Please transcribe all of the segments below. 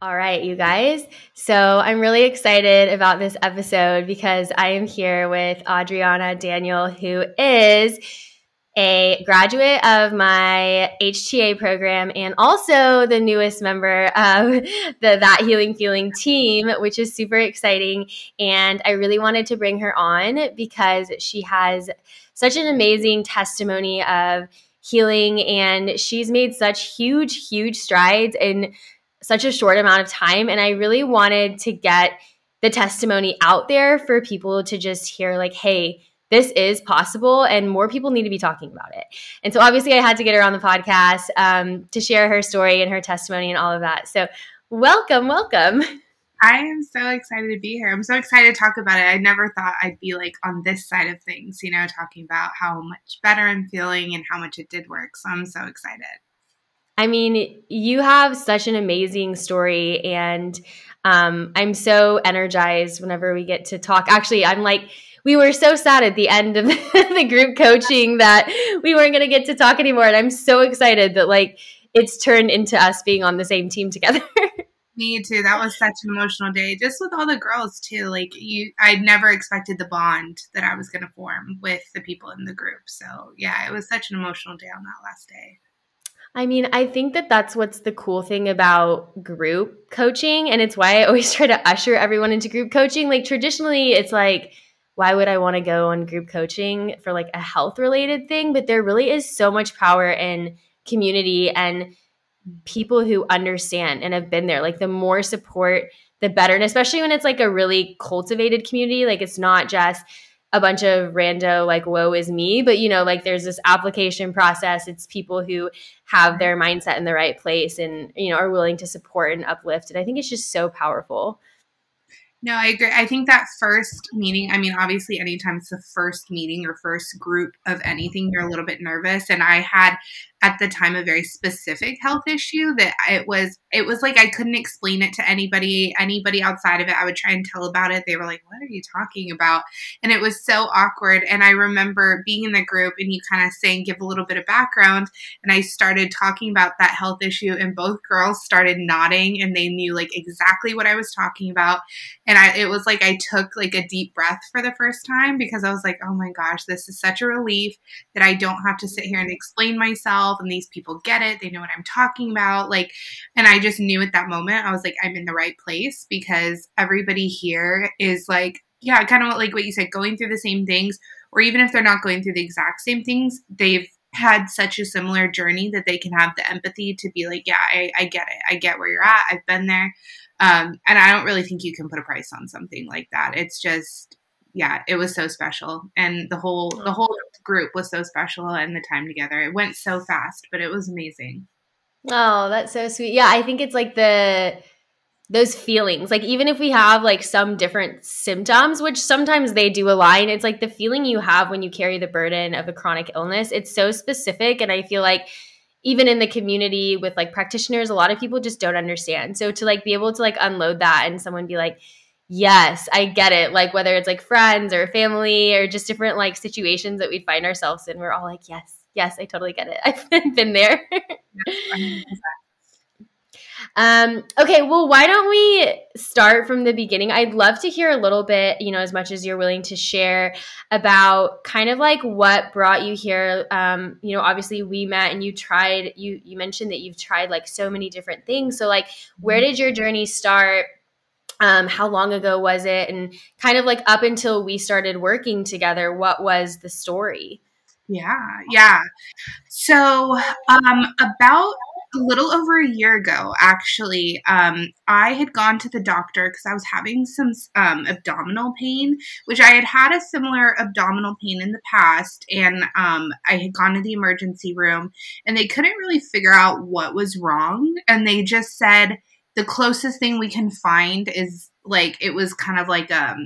All right, you guys. So I'm really excited about this episode because I am here with Audrianna Daniel, who is a graduate of my HTA program and also the newest member of the That Healing Feeling team, which is super exciting. And I really wanted to bring her on because she has such an amazing testimony of healing, and she's made such huge strides in such a short amount of time. And I really wanted to get the testimony out there for people to just hear like, hey, this is possible and more people need to be talking about it. And so obviously I had to get her on the podcast to share her story and her testimony and all of that. So welcome. I am so excited to be here. I'm so excited to talk about it. I never thought I'd be like on this side of things, talking about how much better I'm feeling and how much it did work. So I'm so excited. I mean, you have such an amazing story, and I'm so energized whenever we get to talk. Actually, I'm like, we were so sad at the end of the group coaching that we weren't going to get to talk anymore. And I'm so excited that like it's turned into us being on the same team together. Me too. That was such an emotional day, just with all the girls too. Like I never expected the bond that I was going to form with the people in the group. So yeah, it was such an emotional day on that last day. I mean, I think that that's what's the cool thing about group coaching. And it's why I always try to usher everyone into group coaching. Like traditionally, it's like, why would I want to go on group coaching for like a health related thing? But there really is so much power in community and people who understand and have been there. Like the more support, the better. And especially when it's like a really cultivated community, like it's not just a bunch of rando like woe is me, but like there's this application process. It's people who have their mindset in the right place and are willing to support and uplift. And I think it's just so powerful. No, I agree. I think that first meeting, I mean, obviously anytime it's the first meeting or first group of anything, you're a little bit nervous. And I had at the time a very specific health issue that it was like I couldn't explain it to anybody outside of it. I would try and tell about it. They were like, what are you talking about? And it was so awkward. And I remember being in the group and you kind of saying, give a little bit of background. And I started talking about that health issue and both girls started nodding and they knew like exactly what I was talking about. And it was like I took like a deep breath for the first time because I was like, oh my gosh, this is such a relief that I don't have to sit here and explain myself and these people get it. They know what I'm talking about. Like, and I just knew at that moment, I was like, I'm in the right place because everybody here is like, yeah, kind of like what you said, going through the same things, or even if they're not going through the exact same things, they've had such a similar journey that they can have the empathy to be like, yeah, I get it. I get where you're at. I've been there. And I don't really think you can put a price on something like that. It's just, yeah, it was so special. And the whole group was so special and the time together. It went so fast, but it was amazing. Oh, that's so sweet. Yeah, I think it's like those feelings, like even if we have like some different symptoms, which sometimes they do align, it's like the feeling you have when you carry the burden of a chronic illness. It's so specific. And I feel like even in the community with like practitioners, a lot of people just don't understand. So to like be able to like unload that and someone be like, yes, I get it. Like whether it's like friends or family or just different like situations that we find ourselves in, we're all like, yes, I totally get it. I've been there. Okay, well, why don't we start from the beginning? I'd love to hear a little bit, as much as you're willing to share about kind of like what brought you here. Obviously we met and you mentioned that you've tried like so many different things. So like, where did your journey start? How long ago was it? And kind of like up until we started working together, what was the story? Yeah. So about a little over a year ago, actually, I had gone to the doctor because I was having some abdominal pain, which I had a similar abdominal pain in the past. And I had gone to the emergency room and they couldn't really figure out what was wrong. And they just said, the closest thing we can find is like, it was kind of like a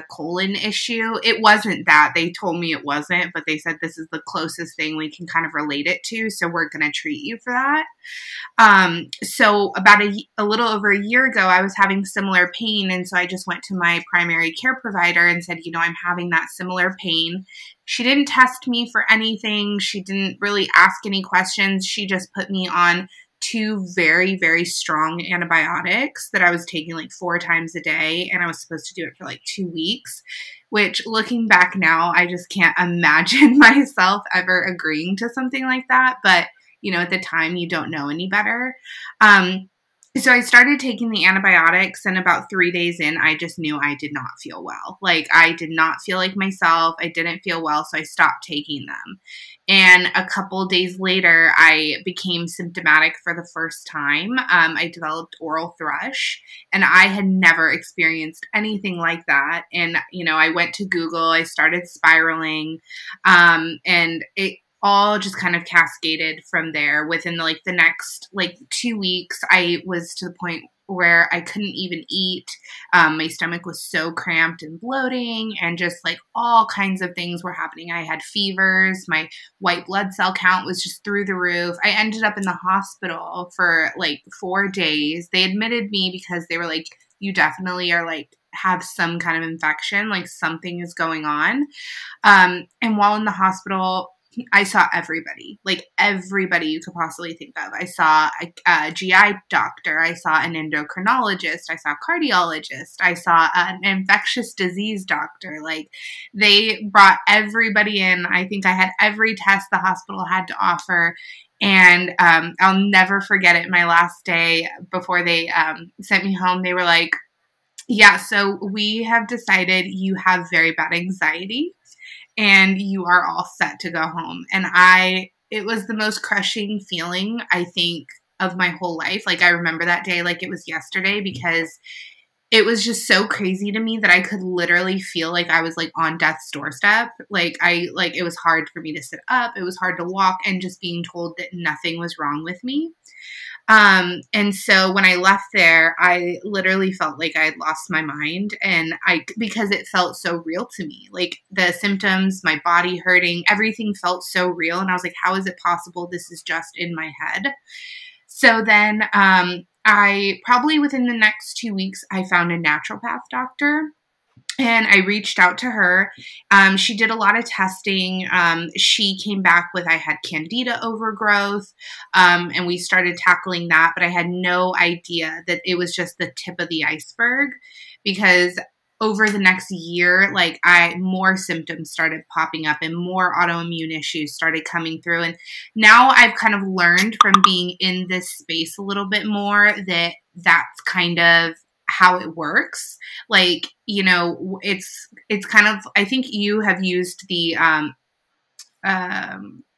colon issue. It wasn't that. They told me it wasn't, but they said this is the closest thing we can kind of relate it to. So we're going to treat you for that. So about a little over a year ago, I was having similar pain. And so I just went to my primary care provider and said, I'm having that similar pain. She didn't test me for anything. She didn't really ask any questions. She just put me on 2 very, very strong antibiotics that I was taking like 4 times a day, and I was supposed to do it for like 2 weeks, which looking back now, I just can't imagine myself ever agreeing to something like that. But, you know, at the time you don't know any better. So I started taking the antibiotics, and about 3 days in, I just knew I did not feel well. Like, I did not feel like myself. I didn't feel well, so I stopped taking them. And a couple days later, I became symptomatic for the first time. I developed oral thrush, and I had never experienced anything like that. And, you know, I went to Google, I started spiraling, and it all just kind of cascaded from there. Within like the next like 2 weeks, I was to the point where I couldn't even eat. My stomach was so cramped and bloating, and just like all kinds of things were happening. I had fevers. My white blood cell count was just through the roof. I ended up in the hospital for like 4 days. They admitted me because they were like, you definitely are like, have some kind of infection, like something is going on. And while in the hospital, I saw everybody, like everybody you could possibly think of. I saw a GI doctor. I saw an endocrinologist. I saw a cardiologist. I saw an infectious disease doctor. Like, they brought everybody in. I think I had every test the hospital had to offer. And I'll never forget it. My last day before they sent me home, they were like, yeah, so we have decided you have very bad anxiety, and you are all set to go home. And it was the most crushing feeling, I think, of my whole life. Like, I remember that day like it was yesterday, because it was just so crazy to me that I could literally feel like I was like on death's doorstep. It was hard for me to sit up. It was hard to walk, and just being told that nothing was wrong with me. And so when I left there, I literally felt like I had lost my mind, and because it felt so real to me, like the symptoms, my body hurting, everything felt so real. And I was like, how is it possible this is just in my head? So then, I probably within the next 2 weeks, I found a naturopath doctor. And I reached out to her. She did a lot of testing. She came back with, I had candida overgrowth, and we started tackling that. But I had no idea that it was just the tip of the iceberg, because over the next year, like more symptoms started popping up, and more autoimmune issues started coming through. And now I've kind of learned from being in this space a little bit more that that's kind of how it works. Like, you know, it's kind of, I think you have used the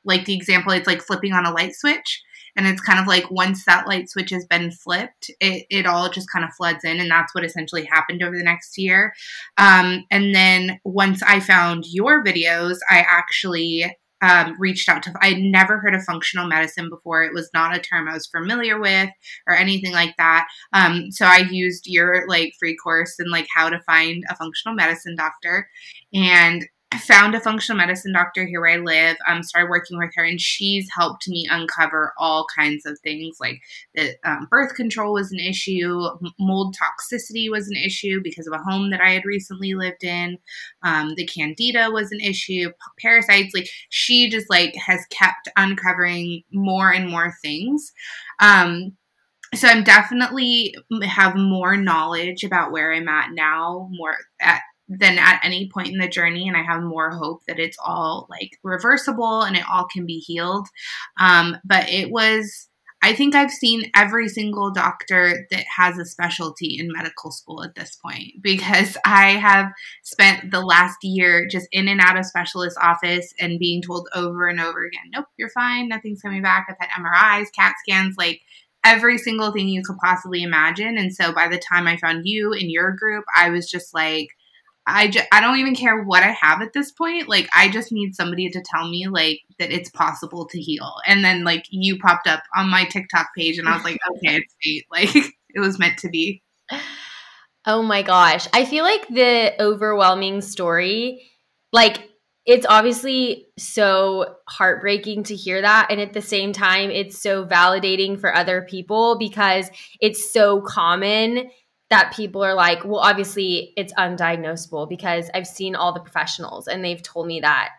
like the example, it's like flipping on a light switch. And it's kind of like once that light switch has been flipped, it all just kind of floods in. And that's what essentially happened over the next year. And then once I found your videos, I actually reached out to, I'd never heard of functional medicine before. It was not a term I was familiar with or anything like that. So I used your like free course in like how to find a functional medicine doctor, and I found a functional medicine doctor here where I live. Started working with her, and she's helped me uncover all kinds of things, like that birth control was an issue, mold toxicity was an issue because of a home that I had recently lived in. The candida was an issue, parasites. Like, she just like has kept uncovering more and more things. So I'm definitely have more knowledge about where I'm at now, than at any point in the journey. And I have more hope that it's all like reversible and it all can be healed. But I think I've seen every single doctor that has a specialty in medical school at this point, because I have spent the last year just in and out of specialist office and being told over and over again, nope, you're fine. Nothing's coming back. I've had MRIs, CAT scans, like every single thing you could possibly imagine. And so by the time I found you in your group, I was just like, I don't even care what I have at this point. Like, I just need somebody to tell me like that it's possible to heal. And then like you popped up on my TikTok page, and I was like, okay, it's fate. Like, it was meant to be. Oh my gosh. I feel like the overwhelming story, like, it's obviously so heartbreaking to hear that. And at the same time, it's so validating for other people, because it's so common that people are like, well, obviously it's undiagnosable, because I've seen all the professionals and they've told me that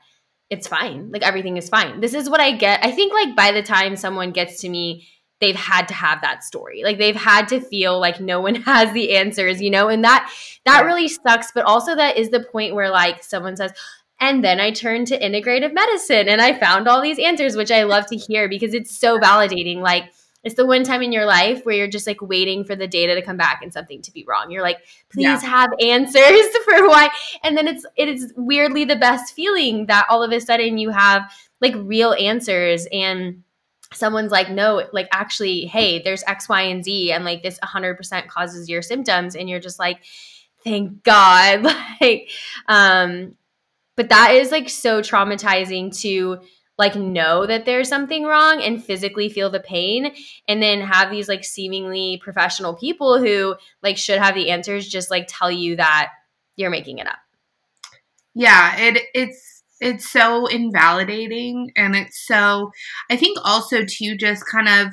it's fine. Like, everything is fine. This is what I get. I think like by the time someone gets to me they've had to have that story. Like they've had to feel like no one has the answers, you know, and that really sucks. But also that is the point where like someone says, and then I turned to integrative medicine and I found all these answers, which I love to hear because it's so validating. Like it's the one time in your life where you're just like waiting for the data to come back and something to be wrong. You're like, please have answers for why. And then it is weirdly the best feeling that all of a sudden you have like real answers and someone's like, no, like actually, hey, there's X, Y, and Z, and like this 100% causes your symptoms. And you're just like, thank God. Like, but that is like so traumatizing to like know that there's something wrong and physically feel the pain and then have these like seemingly professional people who like should have the answers just like tell you that you're making it up. Yeah, it's so invalidating, and it's so, I think also too, just kind of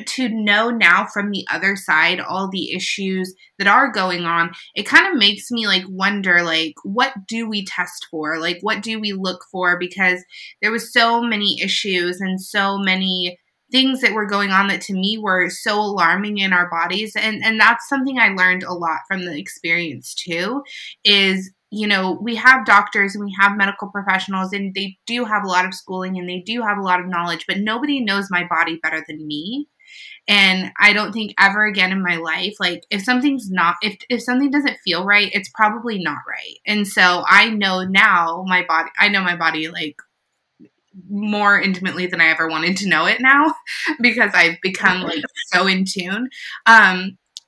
to know now from the other side all the issues that are going on, it kind of makes me like wonder, like, what do we test for? Like, what do we look for? Because there was so many issues and so many things that were going on that to me were so alarming in our bodies. And that's something I learned a lot from the experience too, is, you know, we have doctors and we have medical professionals and they do have a lot of schooling and they do have a lot of knowledge, but nobody knows my body better than me. And I don't think ever again in my life, like if something's not, if something doesn't feel right, it's probably not right. And so I know now I know my body like more intimately than I ever wanted to know it now because I've become like so in tune.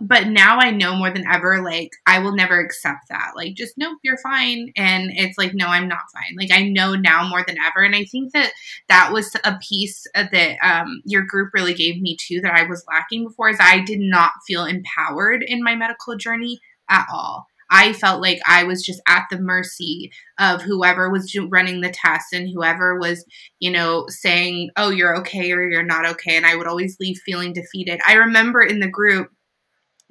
But now I know more than ever, like, I will never accept that. Like, just, nope, you're fine. And it's like, no, I'm not fine. Like, I know now more than ever. And I think that that was a piece that your group really gave me, too, that I was lacking before, is I did not feel empowered in my medical journey at all. I felt like I was just at the mercy of whoever was running the test and whoever was, you know, saying, oh, you're okay or you're not okay. And I would always leave feeling defeated. I remember in the group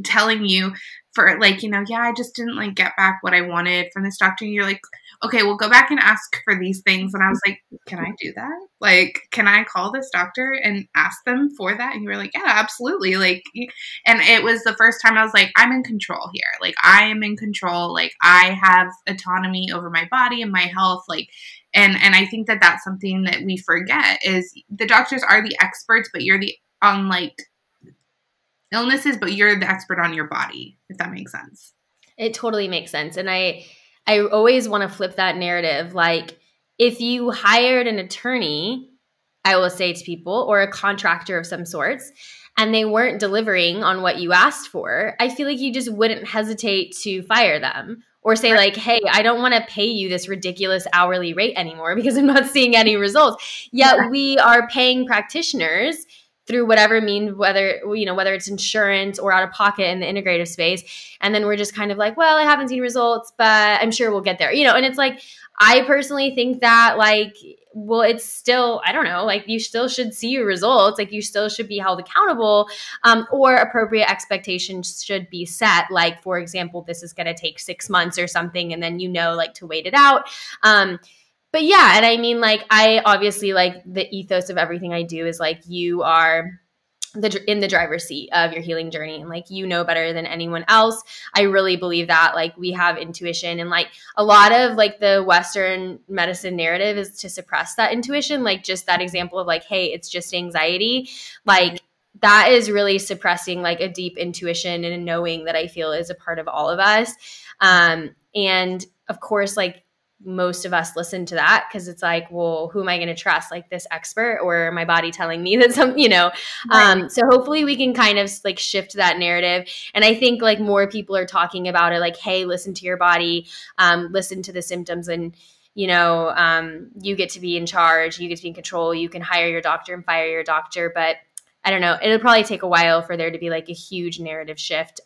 telling you for like, you know, yeah, I just didn't like get back what I wanted from this doctor. And you're like, okay, well, go back and ask for these things. And I was like, can I do that? Like, can I call this doctor and ask them for that? And you were like, yeah, absolutely. Like, and it was the first time I was like, I'm in control here. Like, I am in control. Like, I have autonomy over my body and my health. Like, and I think that that's something that we forget, is the doctors are the experts, but you're the on like illnesses, but you're the expert on your body, if that makes sense. It totally makes sense. And I always want to flip that narrative. Like, if you hired an attorney, I will say to people, or a contractor of some sorts, and they weren't delivering on what you asked for, I feel like you just wouldn't hesitate to fire them or say like, hey, I don't want to pay you this ridiculous hourly rate anymore because I'm not seeing any results. Yet we are paying practitioners through whatever means, whether it's insurance or out of pocket in the integrative space. And then we're just kind of like, well, I haven't seen results, but I'm sure we'll get there. And it's like, I personally think that like, well, it's still, I don't know, like you still should see your results. Like you still should be held accountable, or appropriate expectations should be set. Like, for example, this is going to take 6 months or something. And then, like to wait it out. But yeah, and I mean, like, I obviously, like, the ethos of everything I do is, like, you are in the driver's seat of your healing journey, and, like, you know better than anyone else. I really believe that, like, we have intuition, and, like, a lot of, like, the Western medicine narrative is to suppress that intuition, like, just that example of, like, hey, it's just anxiety, like, that is really suppressing, like, a deep intuition and a knowing that I feel is a part of all of us. And, of course, like, most of us listen to that because it's like, well, who am I going to trust? Like this expert or my body telling me that right. So hopefully we can kind of like shift that narrative. And I think like more people are talking about it, like, hey, listen to your body, listen to the symptoms, and, you get to be in charge, you get to be in control, you can hire your doctor and fire your doctor. But I don't know, it'll probably take a while for there to be like a huge narrative shift.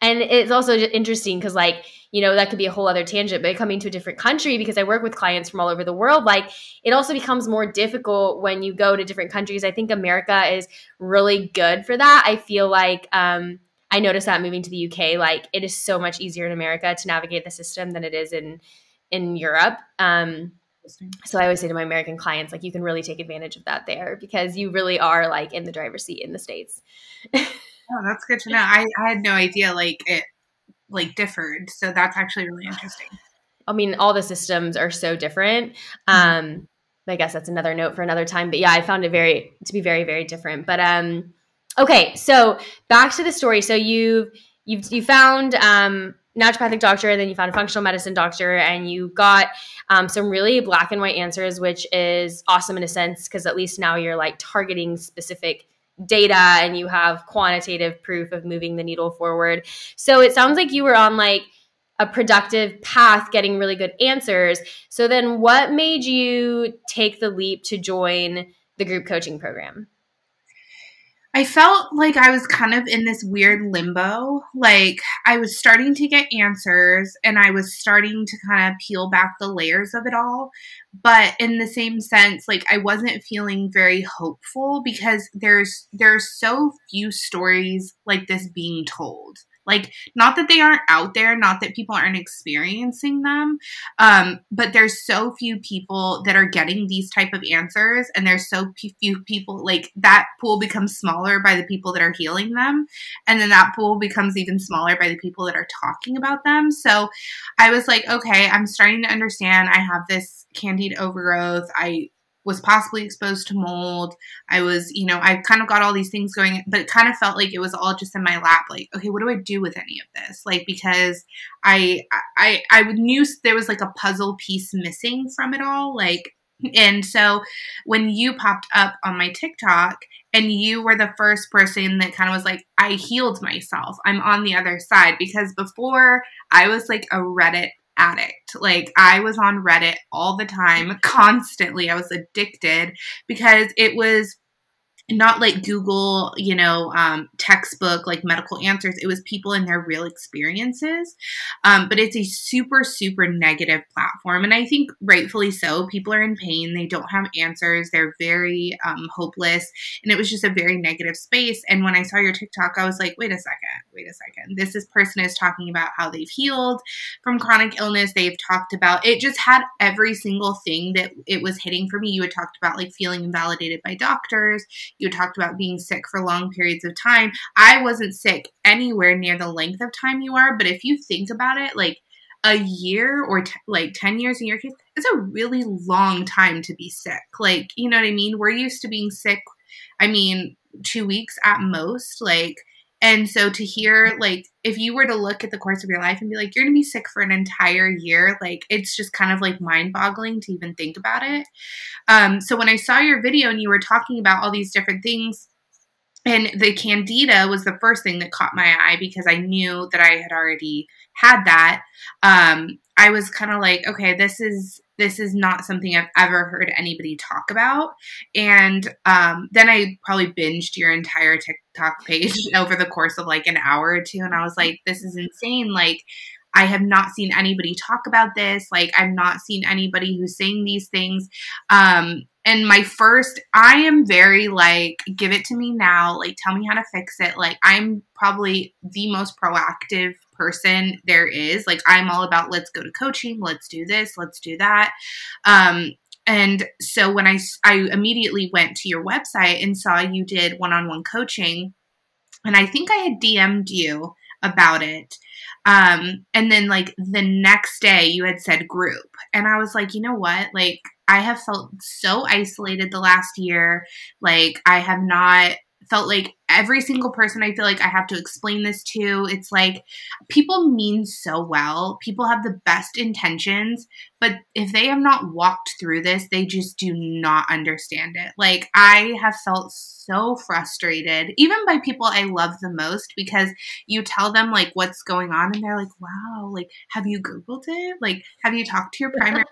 And it's also interesting because, like, that could be a whole other tangent, but coming to a different country, because I work with clients from all over the world, like, it also becomes more difficult when you go to different countries. I think America is really good for that. I feel like I noticed that moving to the UK, like, it is so much easier in America to navigate the system than it is in Europe. So I always say to my American clients, like, you can really take advantage of that there because you really are like in the driver's seat in the States. Oh, that's good to know. I had no idea like it like differed. So that's actually really interesting. I mean, all the systems are so different. I guess that's another note for another time. But yeah, I found it to be very, very different. But okay, so back to the story. So you found naturopathic doctor, and then you found a functional medicine doctor, and you got some really black and white answers, which is awesome in a sense because at least now you're like targeting specific data and you have quantitative proof of moving the needle forward. So it sounds like you were on like a productive path, getting really good answers. So then what made you take the leap to join the group coaching program? I felt like I was kind of in this weird limbo. Like I was starting to get answers and I was starting to kind of peel back the layers of it all. But in the same sense, like I wasn't feeling very hopeful because there's so few stories like this being told. Like, not that they aren't out there, not that people aren't experiencing them, but there's so few people that are getting these type of answers, and there's so few people, like, that pool becomes smaller by the people that are healing them, and then that pool becomes even smaller by the people that are talking about them. So I was like, okay, I'm starting to understand. I have this candida overgrowth. I was possibly exposed to mold. I was, I kind of got all these things going, but it kind of felt like it was all just in my lap. Like, okay, what do I do with any of this? Like, because I knew there was like a puzzle piece missing from it all. Like, and so when you popped up on my TikTok and you were the first person that kind of was like, I healed myself. I'm on the other side, because before I was like a Reddit addict. Like I was on Reddit all the time, constantly. I was addicted because it was not like Google, textbook, like medical answers. It was people in their real experiences. But it's a super, super negative platform. And I think rightfully so. People are in pain. They don't have answers. They're very hopeless. And it was just a very negative space. And when I saw your TikTok, I was like, wait a second. This person is talking about how they've healed from chronic illness. They've talked about, it just had every single thing that it was hitting for me. You had talked about like feeling invalidated by doctors. You talked about being sick for long periods of time. I wasn't sick anywhere near the length of time you are, but if you think about it, like a year or like 10 years in your case, it's a really long time to be sick. Like, you know what I mean? We're used to being sick, 2 weeks at most, like, and so to hear, like, if you were to look at the course of your life and be like, you're going to be sick for an entire year, like, it's just kind of like mind-boggling to even think about it. So when I saw your video and you were talking about all these different things, and the candida was the first thing that caught my eye because I knew that I had already had that. I was kind of like, okay, this is not something I've ever heard anybody talk about. And then I probably binged your entire TikTok page over the course of like an hour or two. And I was like, this is insane. Like, I have not seen anybody talk about this. Like, I've not seen anybody who's saying these things. And I am very like, give it to me now. Like, tell me how to fix it. Like, I'm probably the most proactive person there is. Like, I'm all about, let's go to coaching. Let's do this. Let's do that. And so when I immediately went to your website and saw you did one-on-one coaching, and I think I had DM'd you about it. And then like the next day you had said group, and I was like, you know what? Like, I have felt so isolated the last year. Like, I have not felt like every single person I feel like I have to explain this to. It's like people mean so well. People have the best intentions, but if they have not walked through this, they just do not understand it. Like, I have felt so frustrated, even by people I love the most, because you tell them like what's going on and they're like, wow, like, have you Googled it? Like, have you talked to your primary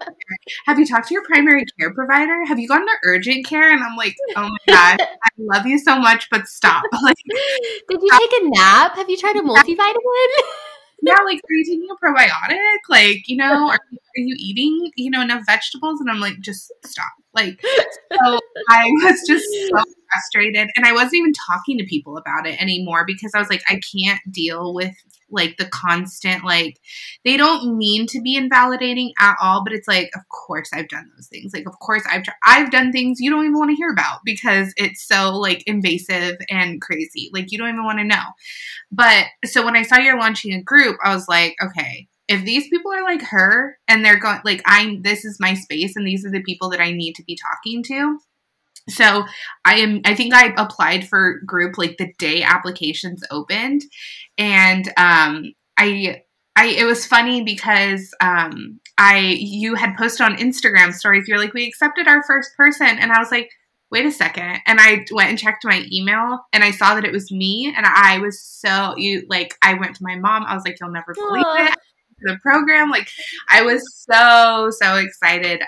care provider? Have you gone to urgent care? And I'm like, oh my God, I love you so much, but stop. Like, did you take a nap? Have you tried a multivitamin? Yeah, like, are you taking a probiotic? Like, are you eating, enough vegetables? And I'm like, just stop. Like, so I was just so frustrated, and I wasn't even talking to people about it anymore because I was like, I can't deal with like the constant, like they don't mean to be invalidating at all, but it's like, of course I've done those things. Like, of course I've done things you don't even want to hear about because it's so like invasive and crazy. Like you don't even want to know. But so when I saw you're launching a group, I was like, okay, if these people are like her and they're going like, this is my space and these are the people that I need to be talking to. So I think I applied for group like the day applications opened, and it was funny because you had posted on Instagram stories. You're like, we accepted our first person, and I was like, wait a second, and I went and checked my email, and I saw that it was me, and I was I went to my mom. I was like, you'll never believe it. The program, like I was so excited.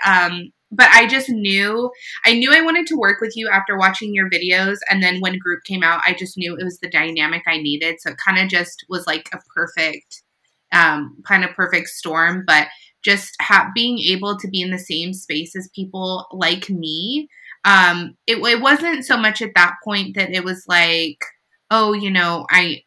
But I just knew I wanted to work with you after watching your videos. And then when group came out, I just knew it was the dynamic I needed. So it kind of just was like a perfect, perfect storm. But just being able to be in the same space as people like me, it wasn't so much at that point that it was like, oh, I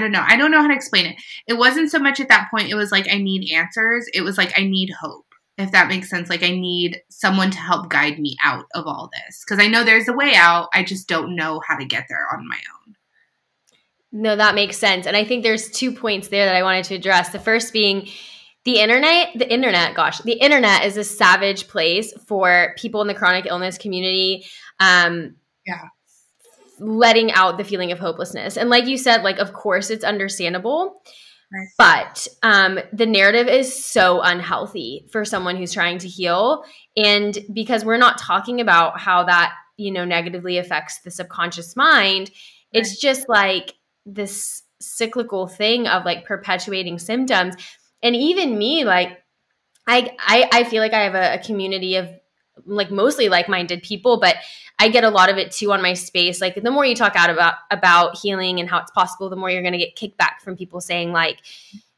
don't know. I don't know how to explain it. It wasn't so much at that point. It was like, I need answers. It was like, I need hope, if that makes sense. Like I need someone to help guide me out of all this. Cause I know there's a way out. I just don't know how to get there on my own. No, that makes sense. And I think there's 2 points there that I wanted to address. The first being the internet is a savage place for people in the chronic illness community. Letting out the feeling of hopelessness. And like you said, like, of course it's understandable, right. But the narrative is so unhealthy for someone who's trying to heal. And because we're not talking about how that, negatively affects the subconscious mind, right. It's just like this cyclical thing of like perpetuating symptoms. And even me, like, I feel like I have a community of like mostly like-minded people, but I get a lot of it too on my space. Like the more you talk out about healing and how it's possible, the more you're going to get kickback from people saying like,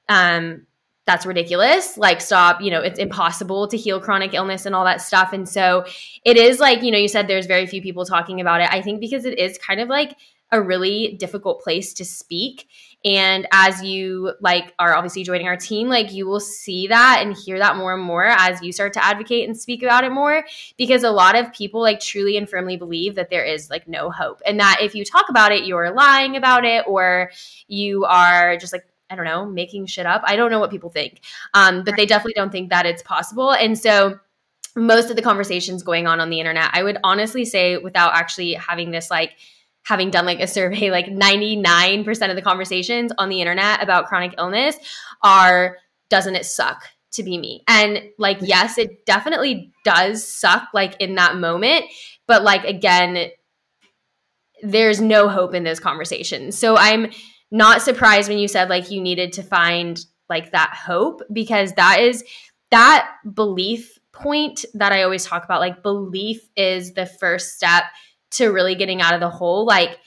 that's ridiculous. Like, stop, it's impossible to heal chronic illness and all that stuff. And so it is like, you said there's very few people talking about it. I think because it is kind of like a really difficult place to speak. And as you like are obviously joining our team, like you will see that and hear that more and more as you start to advocate and speak about it more, because a lot of people like truly and firmly believe that there is like no hope, and that if you talk about it, you're lying about it, or you are just like, I don't know, making shit up. I don't know what people think, but they definitely don't think that it's possible. And so most of the conversations going on the internet, I would honestly say, without actually having this like having done like a survey, like 99% of the conversations on the internet about chronic illness are, doesn't it suck to be me? And like, yes, it definitely does suck like in that moment. But like, again, there's no hope in those conversations. So I'm not surprised when you said like you needed to find like that hope, because that is that belief point that I always talk about. Like belief is the first step to really getting out of the hole. Like,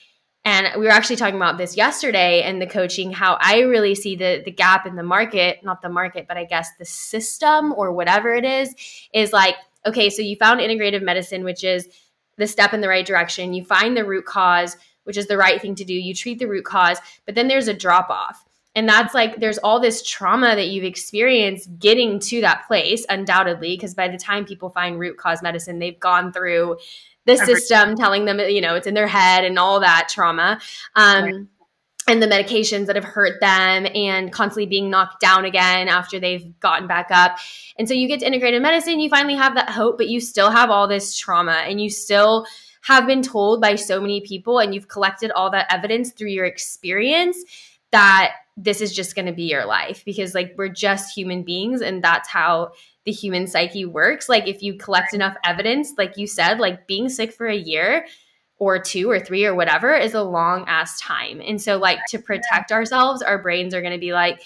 and we were actually talking about this yesterday in the coaching, how I really see the gap in the market, not the market, but I guess the system or whatever it is like, okay, so you found integrative medicine, which is the step in the right direction. You find the root cause, which is the right thing to do. You treat the root cause, but then there's a drop off. And that's like, there's all this trauma that you've experienced getting to that place, undoubtedly, because by the time people find root cause medicine, they've gone through the system telling them, it's in their head and all that trauma, and the medications that have hurt them and constantly being knocked down again after they've gotten back up. And so you get to integrative medicine, you finally have that hope, but you still have all this trauma, and you still have been told by so many people, and you've collected all that evidence through your experience that this is just going to be your life, because like we're just human beings, and that's how the human psyche works. Like if you collect enough evidence, like you said, like being sick for a year or 2 or 3 or whatever is a long ass time. And so like to protect ourselves, our brains are going to be like,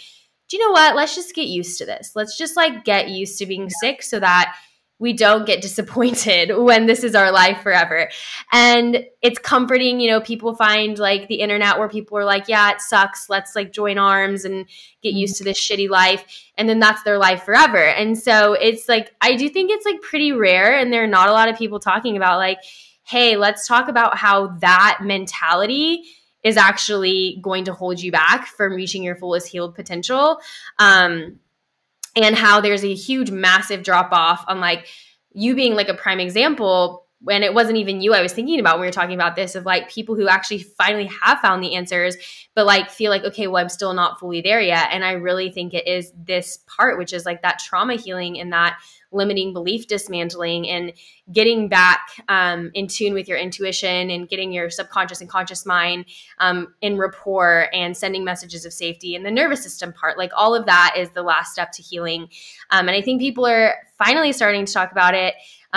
do you know what? Let's just get used to this. Let's just like get used to being sick so that we don't get disappointed when this is our life forever. And it's comforting, people find like the internet where people are like, yeah, it sucks. Let's like join arms and get used to this shitty life. And then that's their life forever. And so it's like, I do think it's like pretty rare. And there are not a lot of people talking about like, hey, let's talk about how that mentality is actually going to hold you back from reaching your fullest healed potential. And how there's a huge, massive drop off on like you being like a prime example when it wasn't even you I was thinking about when we were talking about this, of like people who actually finally have found the answers, but like feel like, okay, well, I'm still not fully there yet. And I really think it is this part, which is like that trauma healing and that limiting belief dismantling and getting back in tune with your intuition and getting your subconscious and conscious mind in rapport and sending messages of safety. And the nervous system part, like all of that is the last step to healing. And I think people are finally starting to talk about it.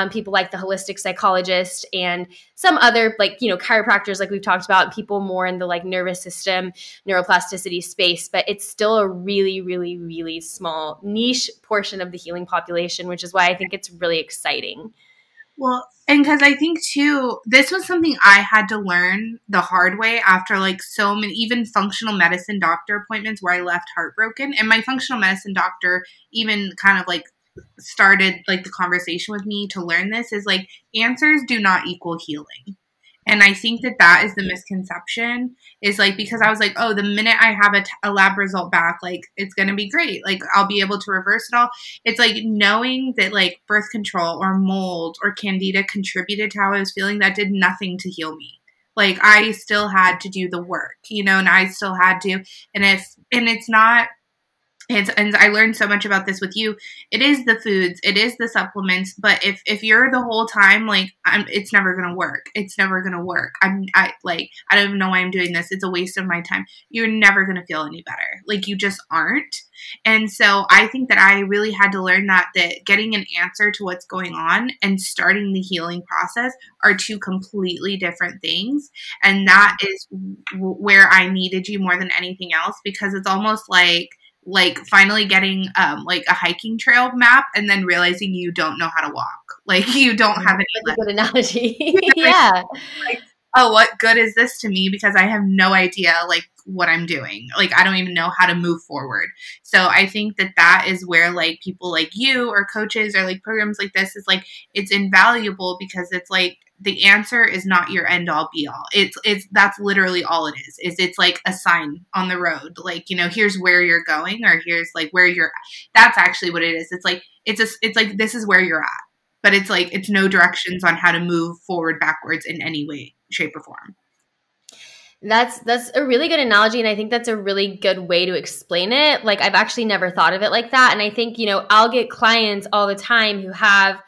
People like the holistic psychologist and some other like, chiropractors, like we've talked about, people more in the like nervous system, neuroplasticity space, but it's still a really, really, really small niche portion of the healing population, which is why I think it's really exciting. Well, and because I think too, this was something I had to learn the hard way after like so many, even functional medicine doctor appointments where I left heartbroken. And my functional medicine doctor even kind of like started like the conversation with me to learn this is like answers do not equal healing. And I think that is the misconception, is like, because I was like, oh, the minute I have a lab result back, like it's going to be great. Like I'll be able to reverse it all. It's like knowing that like birth control or mold or candida contributed to how I was feeling, that did nothing to heal me. Like I still had to do the work, and I still had to, and it's not, and I learned so much about this with you. It is the foods, it is the supplements, but if you're the whole time like it's never gonna work. It's never gonna work. I don't even know why I'm doing this. It's a waste of my time. You're never gonna feel any better. Like you just aren't. And so I think that I really had to learn that getting an answer to what's going on and starting the healing process are two completely different things. And that is where I needed you more than anything else, because it's almost like finally getting like a hiking trail map and then realizing you don't know how to walk. Like you don't have any. That's a good analogy. Yeah. Like, oh, what good is this to me? Because I have no idea like what I'm doing. Like I don't even know how to move forward. So I think that is where like people like you or coaches or like programs like this is like, it's invaluable, because it's like the answer is not your end all be all. It's that's literally all it is. It's like a sign on the road. Like, here's where you're going, or here's like where you're, that's actually what it is. It's like, it's like, this is where you're at, but it's like, it's no directions on how to move forward, backwards in any way, shape or form. That's a really good analogy, and I think that's a really good way to explain it. Like I've actually never thought of it like that, and I think, I'll get clients all the time who have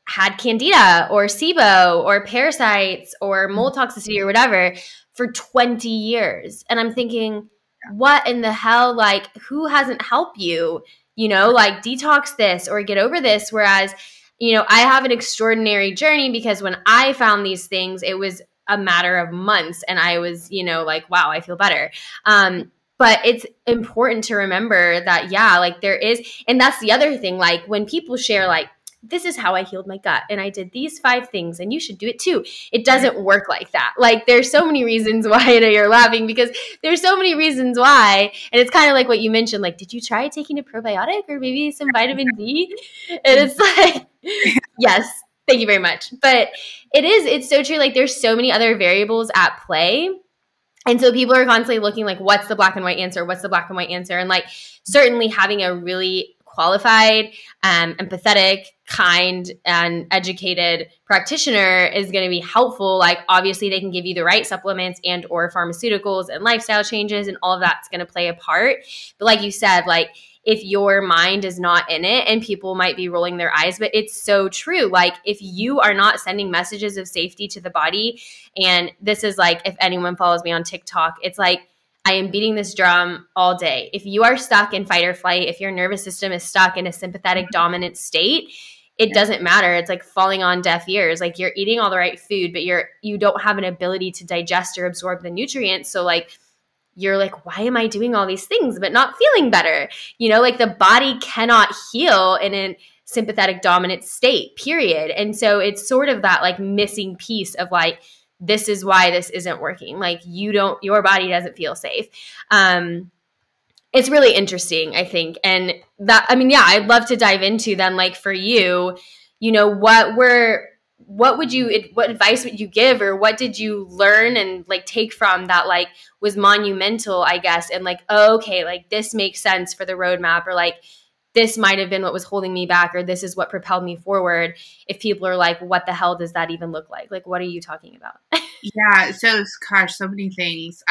had candida or SIBO or parasites or mold toxicity or whatever for 20 years. And I'm thinking, what in the hell, like who hasn't helped you, like detox this or get over this? Whereas, I have an extraordinary journey, because when I found these things, it was a matter of months, and I was, like, wow, I feel better. But it's important to remember that, yeah, like there is, and that's the other thing, like when people share like, this is how I healed my gut, and I did these 5 things, and you should do it too. It doesn't work like that. Like there's so many reasons why, I know you're laughing because there's so many reasons why. And it's kind of like what you mentioned, like, did you try taking a probiotic or maybe some vitamin D? And it's like, yes, thank you very much. But it's so true. Like there's so many other variables at play. And so people are constantly looking like, what's the black and white answer? What's the black and white answer? And like certainly having a really qualified, empathetic, kind, and educated practitioner is going to be helpful. Like obviously they can give you the right supplements and or pharmaceuticals and lifestyle changes, and all of that's going to play a part. But like you said, like if your mind is not in it, and people might be rolling their eyes, but it's so true. Like if you are not sending messages of safety to the body, and this is like, if anyone follows me on TikTok, it's like, I am beating this drum all day. If you are stuck in fight or flight, if your nervous system is stuck in a sympathetic dominant state, it doesn't matter. It's like falling on deaf ears. Like you're eating all the right food, but you don't have an ability to digest or absorb the nutrients. So like you're like, why am I doing all these things but not feeling better? Like the body cannot heal in a sympathetic dominant state, period. And so it's sort of that like missing piece of like, this is why this isn't working. Like your body doesn't feel safe. It's really interesting, I think. And that, I mean, yeah, I'd love to dive into then, like for you, what were what advice would you give, or what did you learn and like take from that like was monumental, I guess, and like, oh, okay, like this makes sense for the roadmap, or like this might have been what was holding me back, or this is what propelled me forward. If people are like, what the hell does that even look like? Like, what are you talking about? Yeah. So, gosh, so many things.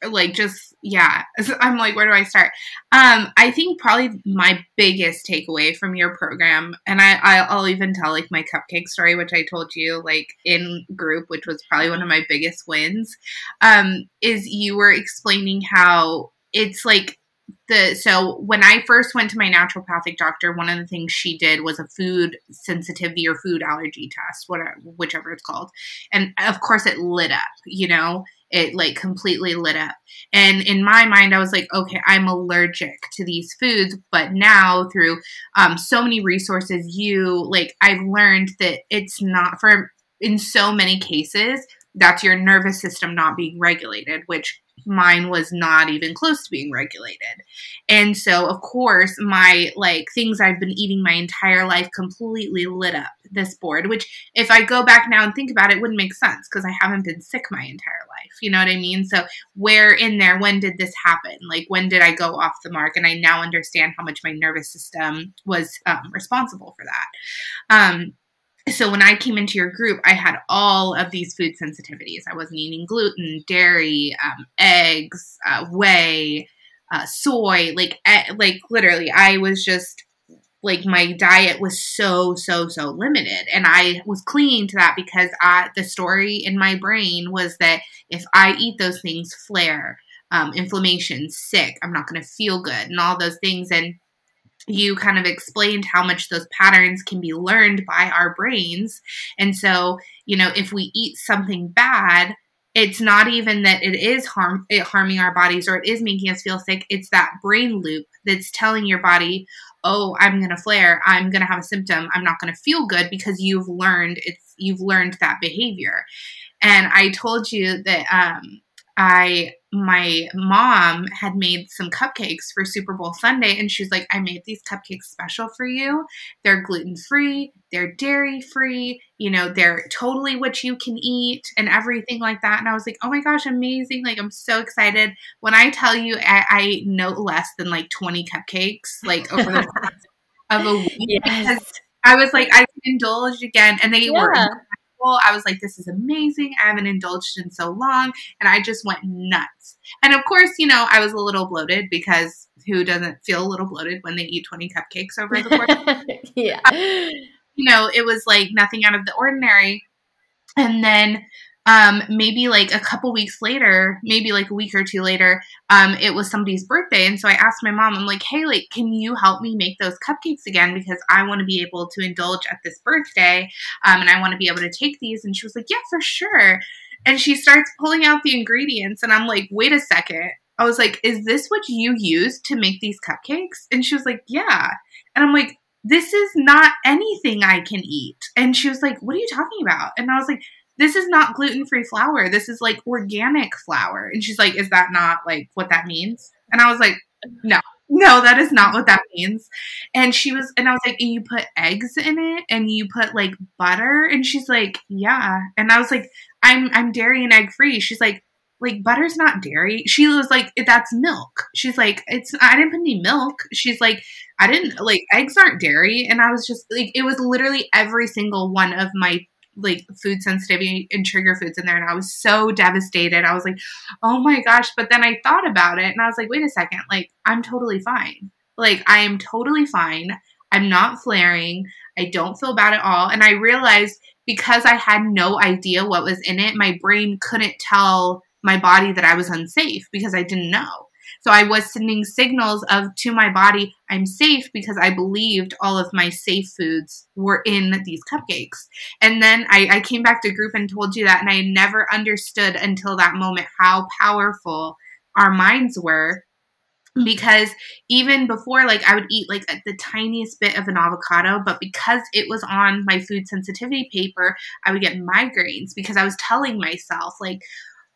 Like just, yeah, I'm like, where do I start? I think probably my biggest takeaway from your program, and I'll even tell like my cupcake story, which I told you like in group, which was probably one of my biggest wins, is you were explaining how it's like so when I first went to my naturopathic doctor, one of the things she did was a food sensitivity or food allergy test, whichever it's called. And of course it lit up, it like completely lit up. And in my mind, I was like, okay, I'm allergic to these foods. But now through so many resources, I've learned that it's not in so many cases, that's your nervous system not being regulated, which mine was not even close to being regulated. And so, of course, my things I've been eating my entire life completely lit up this board, which if I go back now and think about it, wouldn't make sense because I haven't been sick my entire life. You know what I mean? So where in there, when did this happen? Like, when did I go off the mark? And I now understand how much my nervous system was responsible for that. So when I came into your group, I had all of these food sensitivities. I wasn't eating gluten, dairy, eggs, whey, soy, literally I was just my diet was so limited. And I was clinging to that because the story in my brain was that if I eat those things, flare, inflammation, sick, I'm not going to feel good and all those things. And you kind of explained how much those patterns can be learned by our brains. And so, if we eat something bad, it's not even that it is harming our bodies or it is making us feel sick. It's that brain loop that's telling your body, oh, I'm going to flare. I'm going to have a symptom. I'm not going to feel good because you've learned that behavior. And I told you that, my mom had made some cupcakes for Super Bowl Sunday, and she's like, I made these cupcakes special for you. They're gluten-free, they're dairy-free, they're totally what you can eat and everything like that. And I was like, oh my gosh, amazing. Like, I'm so excited. When I tell you I no less than 20 cupcakes, over the course of a week, Yes. because I was like, I can indulge again. And they were incredible. I was like, this is amazing. I haven't indulged in so long. And I just went nuts. And of course, I was a little bloated because who doesn't feel a little bloated when they eat 20 cupcakes over the course? Yeah. It was like nothing out of the ordinary. And then maybe a couple weeks later, maybe a week or two later, it was somebody's birthday. And so I asked my mom, I'm like, hey, can you help me make those cupcakes again? Because I want to be able to indulge at this birthday. And I want to be able to take these. And she was like, yeah, for sure. And she starts pulling out the ingredients. And I'm like, wait a second. I was like, is this what you used to make these cupcakes? And she was like, yeah. And I'm like, this is not anything I can eat. And she was like, what are you talking about? And I was like, this is not gluten-free flour. This is organic flour. And she's like, is that not what that means? And I was like, no, that is not what that means. And I was like, and you put eggs in it and you put butter? And she's like, yeah. And I was like, I'm dairy and egg free. She's like butter's not dairy. She was like, that's milk. She's like, I didn't put any milk. She's like, I didn't eggs aren't dairy. And I was just it was literally every single one of my food sensitivity and trigger foods in there. And I was so devastated. I was like, oh my gosh. But then I thought about it and I was like, wait a second, I'm totally fine. I am totally fine. I'm not flaring. I don't feel bad at all. And I realized because I had no idea what was in it, my brain couldn't tell my body that I was unsafe because I didn't know. So I was sending signals to my body, I'm safe because I believed all of my safe foods were in these cupcakes. And then I came back to group and told you that, and I never understood until that moment how powerful our minds were. Because even before, I would eat the tiniest bit of an avocado, but because it was on my food sensitivity paper, I would get migraines because I was telling myself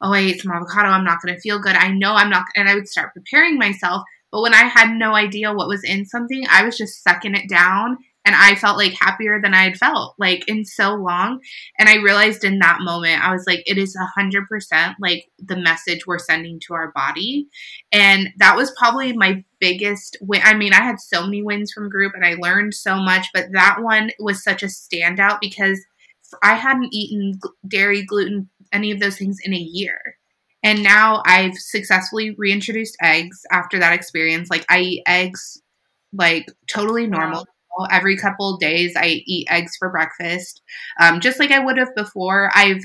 oh, I ate some avocado, I'm not going to feel good. I know I'm not, and I would start preparing myself. But when I had no idea what was in something, I was just sucking it down And I felt like happier than I had felt like in so long. And I realized in that moment, I was like, it is 100% like the message we're sending to our body. And that was probably my biggest win. I mean, I had so many wins from group and I learned so much, but that one was such a standout because I hadn't eaten dairy, gluten, any of those things in a year. And now I've successfully reintroduced eggs after that experience. Like I eat eggs like totally normal. Wow. Every couple of days, I eat eggs for breakfast, just like I would have before. I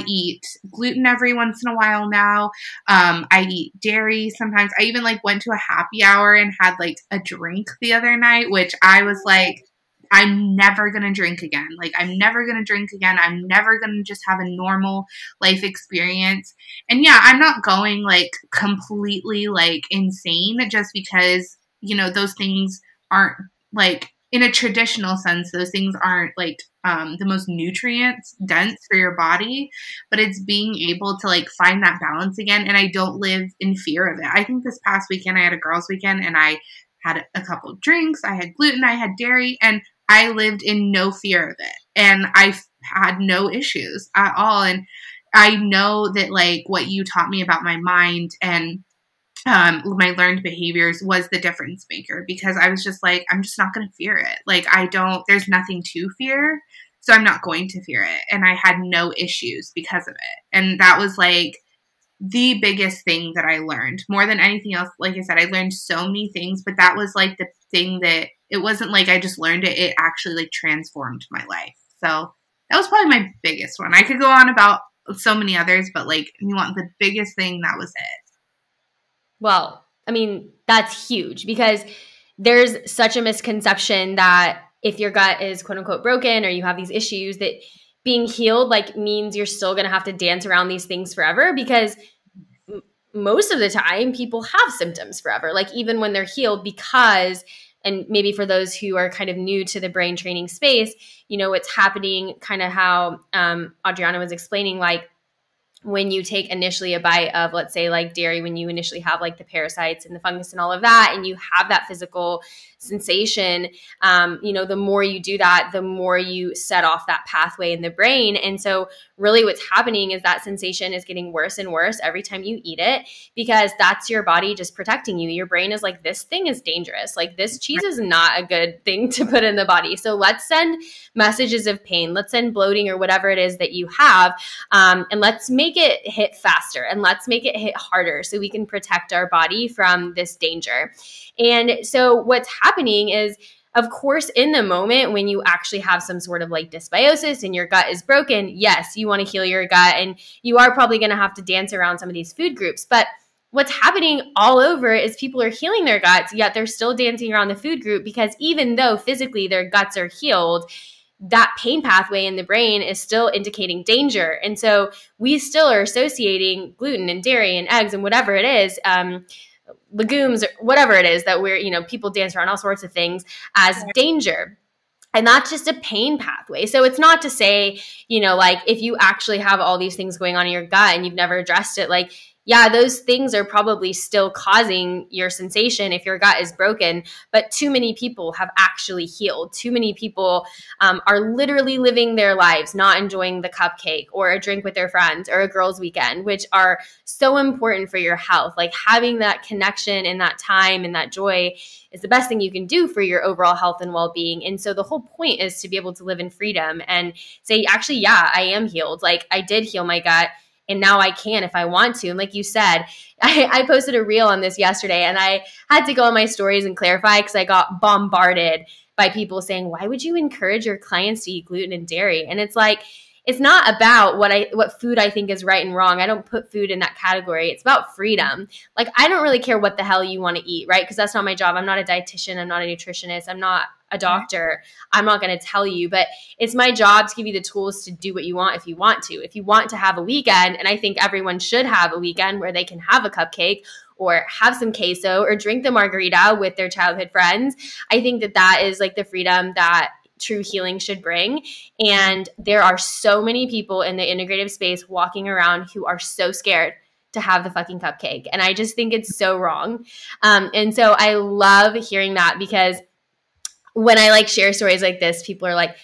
eat gluten every once in a while now. I eat dairy sometimes. I even like went to a happy hour and had like a drink the other night, which I was like, I'm never going to drink again. Like, I'm never going to drink again. I'm never going to just have a normal life experience. And yeah, I'm not going like completely like insane just because, you know, those things aren't like in a traditional sense, those things aren't like the most nutrients dense for your body, but it's being able to like find that balance again. And I don't live in fear of it. I think this past weekend I had a girls' weekend and I had a couple of drinks. I had gluten, I had dairy, and I lived in no fear of it. And I had no issues at all. And I know that like what you taught me about my mind and my learned behaviors was the difference maker, because I was just like, I'm just not going to fear it. Like, there's nothing to fear. So I'm not going to fear it. And I had no issues because of it. And that was like the biggest thing that I learned more than anything else. Like I said, I learned so many things, but that was like the thing that it wasn't like I just learned it. It actually like transformed my life. So that was probably my biggest one. I could go on about so many others, but like you want the biggest thing, that was it. Well, I mean, that's huge because there's such a misconception that if your gut is quote unquote broken or you have these issues, that being healed like means you're still going to have to dance around these things forever, because most of the time people have symptoms forever, like even when they're healed, because, and maybe for those who are kind of new to the brain training space, you know, what's happening, kind of how Audrianna was explaining, like when you take initially a bite of, let's say, like dairy, when you initially have like the parasites and the fungus and all of that, and you have that physical sensation, you know, the more you do that, the more you set off that pathway in the brain. And so really what's happening is that sensation is getting worse and worse every time you eat it, because that's your body just protecting you. Your brain is like, this thing is dangerous. Like, this cheese is not a good thing to put in the body. So let's send messages of pain. Let's send bloating or whatever it is that you have. And let's make it hit faster and let's make it hit harder so we can protect our body from this danger. And so what's happening is, of course, in the moment when you actually have some sort of like dysbiosis and your gut is broken, yes, you want to heal your gut and you are probably going to have to dance around some of these food groups. But what's happening all over is people are healing their guts, yet they're still dancing around the food group, because even though physically their guts are healed, that pain pathway in the brain is still indicating danger. And so we still are associating gluten and dairy and eggs and whatever it is, legumes or whatever it is that we're, you know, people dance around all sorts of things as danger. And that's just a pain pathway. So it's not to say, you know, like if you actually have all these things going on in your gut and you've never addressed it, like, yeah, those things are probably still causing your sensation if your gut is broken, but too many people have actually healed. Too many people are literally living their lives, not enjoying the cupcake or a drink with their friends or a girls' weekend, which are so important for your health. Like having that connection and that time and that joy is the best thing you can do for your overall health and well-being. And so the whole point is to be able to live in freedom and say, actually, yeah, I am healed. Like I did heal my gut. And now I can if I want to. And like you said, I posted a reel on this yesterday and I had to go on my stories and clarify because I got bombarded by people saying, why would you encourage your clients to eat gluten and dairy? And it's like, it's not about what food I think is right and wrong. I don't put food in that category. It's about freedom. Like, I don't really care what the hell you want to eat, right? Because that's not my job. I'm not a dietitian. I'm not a nutritionist. I'm not a doctor. I'm not going to tell you, but it's my job to give you the tools to do what you want if you want to. If you want to have a weekend, and I think everyone should have a weekend where they can have a cupcake or have some queso or drink the margarita with their childhood friends, I think that that is like the freedom that true healing should bring. And there are so many people in the integrative space walking around who are so scared to have the fucking cupcake. And I just think it's so wrong. And so I love hearing that, because when I like share stories like this, people are like,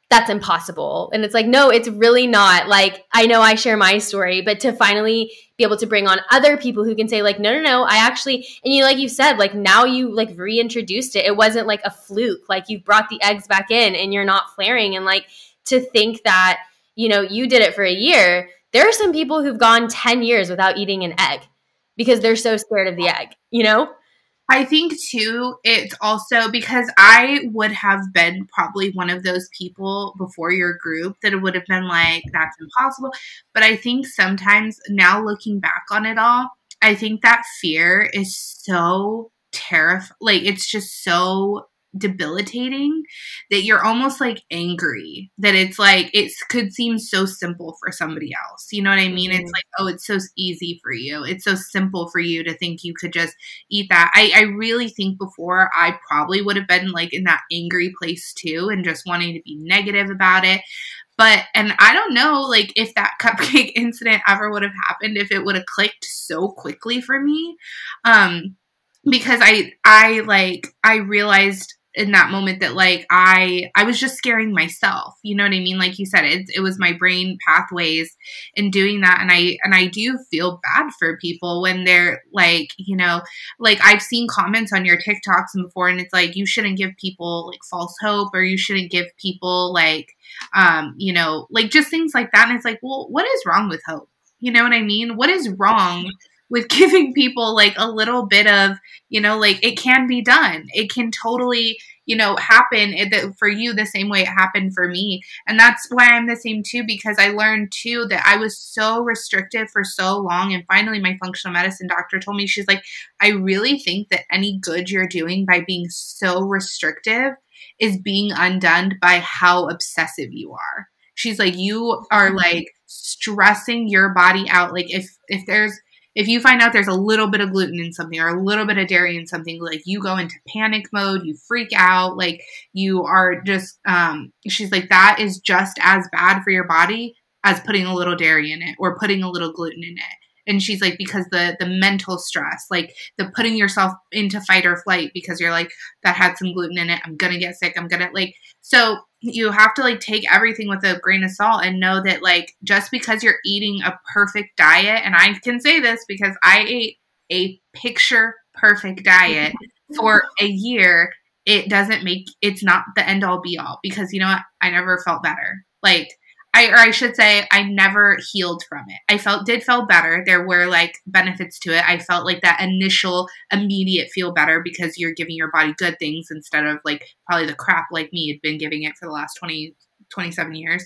that's impossible. And it's like, no, it's really not. Like, I know I share my story, but to finally be able to bring on other people who can say like, no, I actually, and you, like you said, like now you like reintroduced it. It wasn't like a fluke. Like you've brought the eggs back in and you're not flaring. And like to think that, you know, you did it for a year. There are some people who've gone 10 years without eating an egg because they're so scared of the egg, you know? I think too, it's also because I would have been probably one of those people before your group that it would have been like, that's impossible. But I think sometimes now looking back on it all, I think that fear is so terrifying. Like, it's just so debilitating that you're almost like angry that it's like it could seem so simple for somebody else. You know what I mean? It's like, oh, it's so easy for you. It's so simple for you to think you could just eat that. I really think before I probably would have been like in that angry place too and just wanting to be negative about it. But, and I don't know, like, if that cupcake incident ever would have happened, if it would have clicked so quickly for me. Because I realized in that moment that like I was just scaring myself. You know what I mean? Like you said, it was my brain pathways in doing that. And I do feel bad for people when they're like, you know, like I've seen comments on your TikToks and before, and it's like, you shouldn't give people like false hope, or you shouldn't give people like, you know, like just things like that. And it's like, well, what is wrong with hope? You know what I mean? What is wrong with giving people like a little bit of, you know, like it can be done. It can totally, you know, happen for you the same way it happened for me. And that's why I'm the same too, because I learned too that I was so restrictive for so long. And finally my functional medicine doctor told me, she's like, I really think that any good you're doing by being so restrictive is being undone by how obsessive you are. She's like, you are like stressing your body out. Like if you find out there's a little bit of gluten in something or a little bit of dairy in something, like you go into panic mode, you freak out, like you are just, she's like, that is just as bad for your body as putting a little dairy in it or putting a little gluten in it. And she's like, because the mental stress, like the putting yourself into fight or flight because you're like, that had some gluten in it, I'm going to get sick, I'm going to like, so you have to like take everything with a grain of salt and know that like just because you're eating a perfect diet, and I can say this because I ate a picture perfect diet for a year, it doesn't make, it's not the end all be all, because you know what, I never felt better. Like I should say I never healed from it. I did feel better. There were like benefits to it. I felt like that initial immediate feel better because you're giving your body good things instead of like probably the crap like me had been giving it for the last 27 years.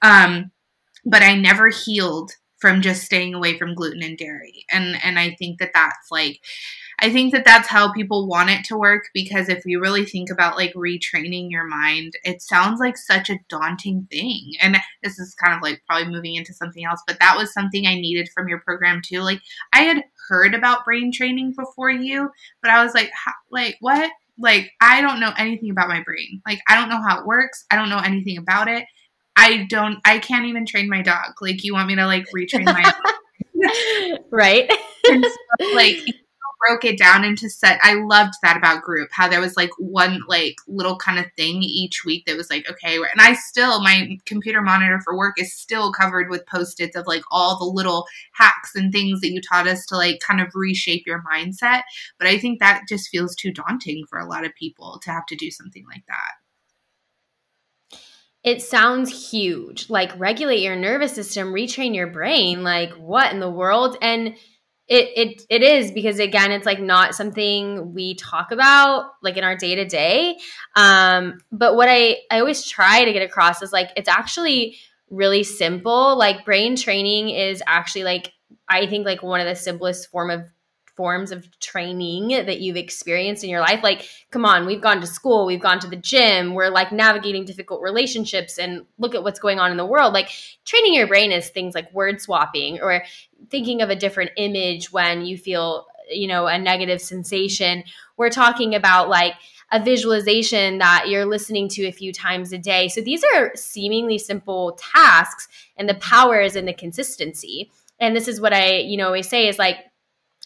But I never healed from just staying away from gluten and dairy. And I think that that's like, I think that that's how people want it to work, because if you really think about like retraining your mind, it sounds like such a daunting thing. And this is kind of like probably moving into something else, but that was something I needed from your program too. Like I had heard about brain training before you, but I was like, what? Like, I don't know anything about my brain. Like, I don't know how it works. I don't know anything about it. I can't even train my dog. Like, you want me to like retrain my right? And so, like, broke it down into set. I loved that about group, how there was like one like little kind of thing each week that was like, okay, and I still, my computer monitor for work is still covered with Post-its of like all the little hacks and things that you taught us to like kind of reshape your mindset. But I think that just feels too daunting for a lot of people to have to do something like that. It sounds huge. Like regulate your nervous system, retrain your brain. Like what in the world? And it is, because again, it's like not something we talk about like in our day to day. But what I always try to get across is like, it's actually really simple. Like brain training is actually like, I think like one of the simplest forms of training that you've experienced in your life. Like, come on, we've gone to school, we've gone to the gym, we're like navigating difficult relationships, and look at what's going on in the world. Like training your brain is things like word swapping or thinking of a different image when you feel, you know, a negative sensation. We're talking about like a visualization that you're listening to a few times a day. So these are seemingly simple tasks, and the power is in the consistency. And this is what I, you know, always say is like,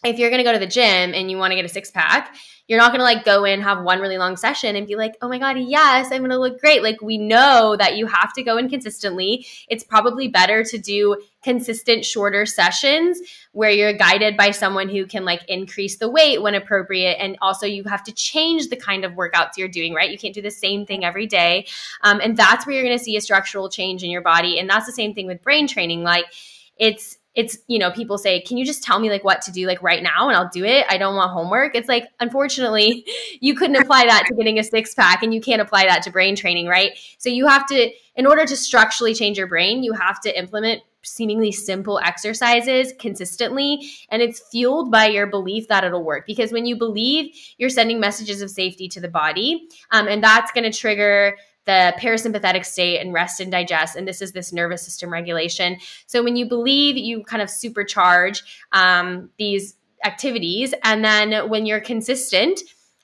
if you're going to go to the gym and you want to get a six pack, you're not going to like go in, have one really long session and be like, oh my God, yes, I'm going to look great. Like, we know that you have to go in consistently. It's probably better to do consistent, shorter sessions where you're guided by someone who can like increase the weight when appropriate. And also you have to change the kind of workouts you're doing, right? You can't do the same thing every day. And that's where you're going to see a structural change in your body. And that's the same thing with brain training. Like, it's, you know, people say, can you just tell me like what to do like right now and I'll do it? I don't want homework. It's like, unfortunately, you couldn't apply that to getting a six pack and you can't apply that to brain training, right? So you have to, in order to structurally change your brain, you have to implement seemingly simple exercises consistently. And it's fueled by your belief that it'll work. Because when you believe, you're sending messages of safety to the body. And that's going to trigger the parasympathetic state and rest and digest. And this is this nervous system regulation. So when you believe, you kind of supercharge these activities. And then when you're consistent,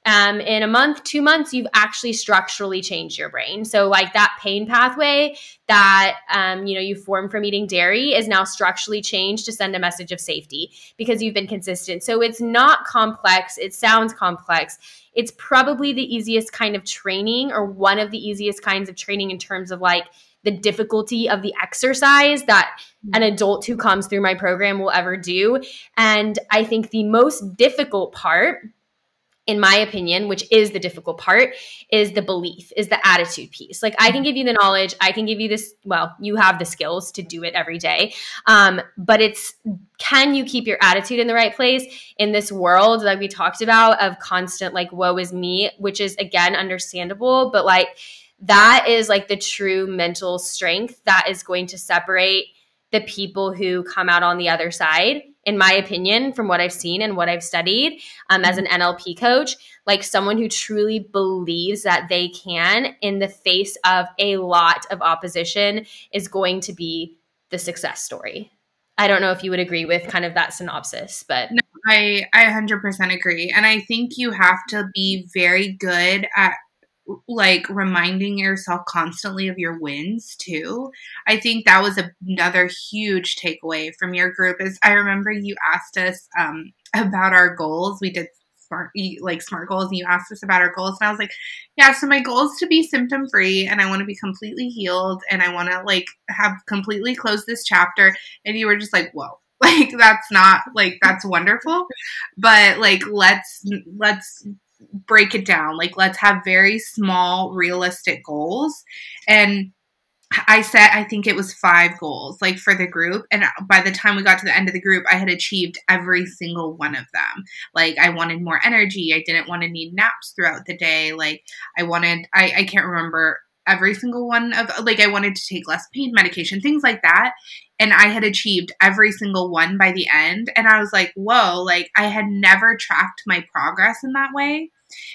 in a month, 2 months, you've actually structurally changed your brain. So like that pain pathway that, you know, you formed from eating dairy is now structurally changed to send a message of safety because you've been consistent. So it's not complex. It sounds complex. It's probably the easiest kind of training, or one of the easiest kinds of training in terms of like the difficulty of the exercise that an adult who comes through my program will ever do. And I think the most difficult part, in my opinion, which is the difficult part, is the belief, is the attitude piece. Like, I can give you the knowledge, I can give you this, well, you have the skills to do it every day. But it's, can you keep your attitude in the right place in this world that we talked about of constant, like, woe is me, which is, again, understandable, but like, that is like the true mental strength that is going to separate the people who come out on the other side, in my opinion, from what I've seen and what I've studied as an NLP coach, like someone who truly believes that they can, in the face of a lot of opposition, is going to be the success story. I don't know if you would agree with kind of that synopsis, but no, I 100% agree. And I think you have to be very good at like reminding yourself constantly of your wins too. I think that was another huge takeaway from your group. Is I remember you asked us about our goals. We did smart goals, and you asked us about our goals, and I was like, yeah, so my goal is to be symptom free, and I want to be completely healed, and I want to like have completely closed this chapter. And you were just like, whoa, like that's not like, that's wonderful, but like let's break it down. Like, let's have very small, realistic goals. And I set, I think it was 5 goals, like for the group. And by the time we got to the end of the group, I had achieved every single one of them. Like, I wanted more energy. I didn't want to need naps throughout the day. Like, I can't remember every single one of, like, I wanted to take less pain medication, things like that. And I had achieved every single one by the end. And I was like, whoa, like I had never tracked my progress in that way.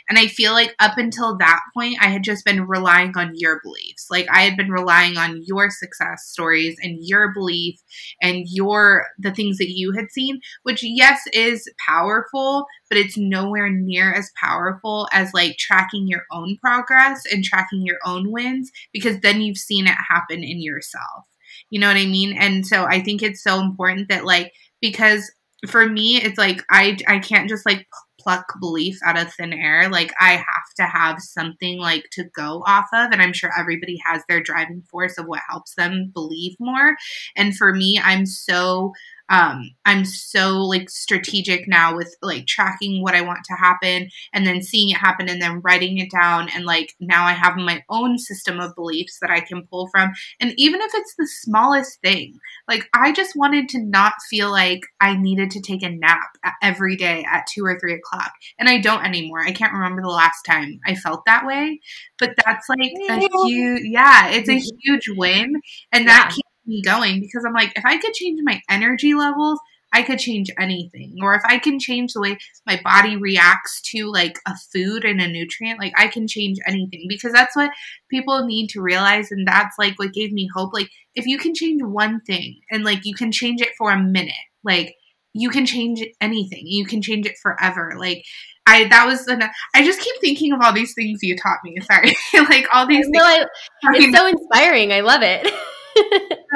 And I feel like up until that point, I had just been relying on your beliefs. Like, I had been relying on your success stories and your belief and the things that you had seen, which, yes, is powerful, but it's nowhere near as powerful as like tracking your own progress and tracking your own wins, because then you've seen it happen in yourself. You know what I mean? And so I think it's so important that, like, because for me, it's like, I can't just like pluck belief out of thin air. Like, I have to have something like to go off of. And I'm sure everybody has their driving force of what helps them believe more. And for me, I'm so like strategic now with like tracking what I want to happen and then seeing it happen and then writing it down. And like, now I have my own system of beliefs that I can pull from. And even if it's the smallest thing, like, I just wanted to not feel like I needed to take a nap every day at 2 or 3 o'clock. And I don't anymore. I can't remember the last time I felt that way, but that's like it's a huge win. And that keeps me going, because I'm like, if I could change my energy levels, I could change anything. Or if I can change the way my body reacts to like a food and a nutrient, like I can change anything, because that's what people need to realize. And that's like what gave me hope. Like, if you can change one thing and like you can change it for a minute, like you can change anything. You can change it forever. Like, I just keep thinking of all these things you taught me. Sorry. Like all these things. It's so inspiring. I love it.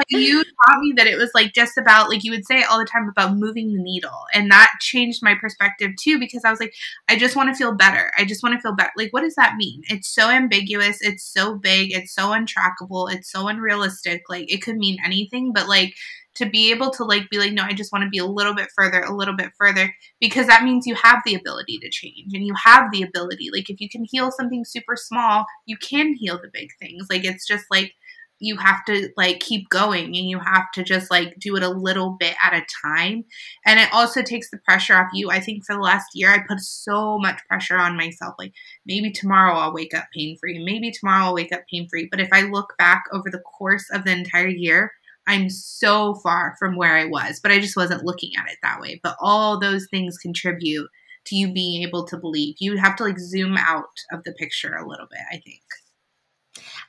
You taught me that it was like just about, like you would say it all the time about moving the needle. And that changed my perspective too, because I was like, I just want to feel better. I just want to feel better. Like, what does that mean? It's so ambiguous. It's so big. It's so untrackable. It's so unrealistic. Like, it could mean anything, but like to be able to like be like, no, I just want to be a little bit further, because that means you have the ability to change, and you have the ability. Like, if you can heal something super small, you can heal the big things. Like, it's just like, you have to like keep going, and you have to just like do it a little bit at a time. And it also takes the pressure off you. I think for the last year, I put so much pressure on myself. Like, maybe tomorrow I'll wake up pain-free. Maybe tomorrow I'll wake up pain-free. But if I look back over the course of the entire year, I'm so far from where I was, but I just wasn't looking at it that way. But all those things contribute to you being able to believe. You have to like zoom out of the picture a little bit, I think.